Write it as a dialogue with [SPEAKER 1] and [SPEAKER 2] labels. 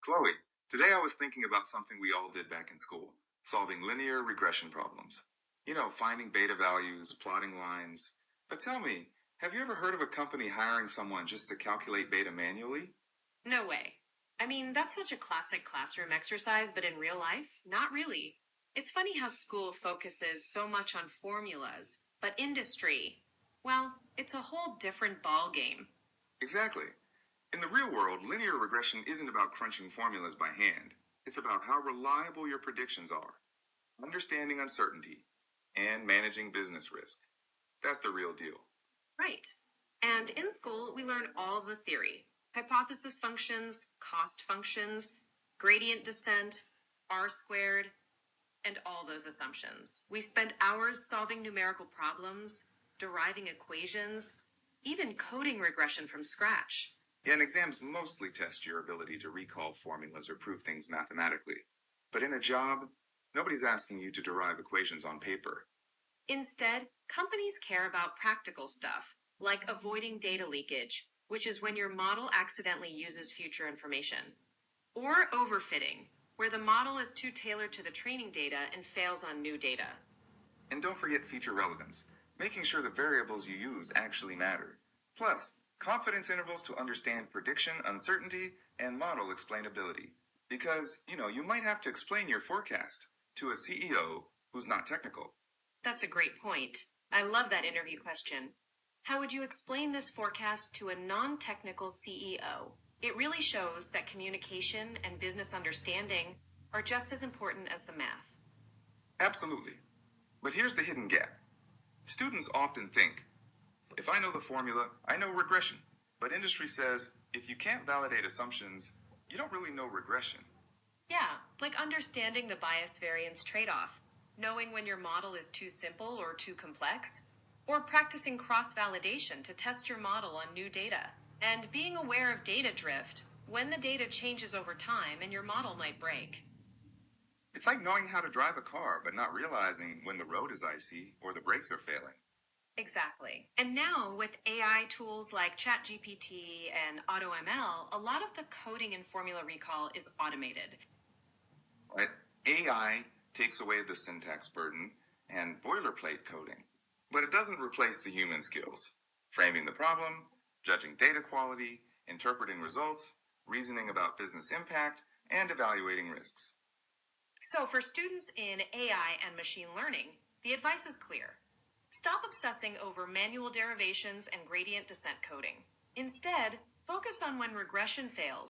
[SPEAKER 1] Chloe, today I was thinking about something we all did back in school, solving linear regression problems. Finding beta values, plotting lines. But tell me, have you ever heard of a company hiring someone just to calculate beta manually?
[SPEAKER 2] No way. I mean, that's such a classic classroom exercise, but in real life, not really. It's funny how school focuses so much on formulas, but industry, well, it's a whole different ball game.
[SPEAKER 1] Exactly. In the real world, linear regression isn't about crunching formulas by hand. It's about how reliable your predictions are, understanding uncertainty, and managing business risk. That's the real deal.
[SPEAKER 2] Right. And in school, we learn all the theory: hypothesis functions, cost functions, gradient descent, R squared, and all those assumptions. We spend hours solving numerical problems, deriving equations, even coding regression from scratch.
[SPEAKER 1] Yeah, and exams mostly test your ability to recall formulas or prove things mathematically. But in a job, nobody's asking you to derive equations on paper.
[SPEAKER 2] Instead, companies care about practical stuff, like avoiding data leakage, which is when your model accidentally uses future information, or overfitting, where the model is too tailored to the training data and fails on new data.
[SPEAKER 1] And don't forget feature relevance, making sure the variables you use actually matter. Plus, confidence intervals to understand prediction, uncertainty, and model explainability. Because, you might have to explain your forecast to a CEO who's not technical.
[SPEAKER 2] That's a great point. I love that interview question. How would you explain this forecast to a non-technical CEO? It really shows that communication and business understanding are just as important as the math.
[SPEAKER 1] Absolutely. But here's the hidden gap. Students often think, if I know the formula, I know regression. But industry says, if you can't validate assumptions, you don't really know regression.
[SPEAKER 2] Yeah, like understanding the bias variance trade-off, knowing when your model is too simple or too complex, or practicing cross-validation to test your model on new data, and being aware of data drift when the data changes over time and your model might break.
[SPEAKER 1] It's like knowing how to drive a car, but not realizing when the road is icy or the brakes are failing.
[SPEAKER 2] Exactly. And now with AI tools like ChatGPT and AutoML, a lot of the coding and formula recall is automated.
[SPEAKER 1] Right? AI takes away the syntax burden and boilerplate coding, but it doesn't replace the human skills: framing the problem, judging data quality, interpreting results, reasoning about business impact, and evaluating risks.
[SPEAKER 2] So for students in AI and machine learning, the advice is clear. Stop obsessing over manual derivations and gradient descent coding. Instead, focus on when regression fails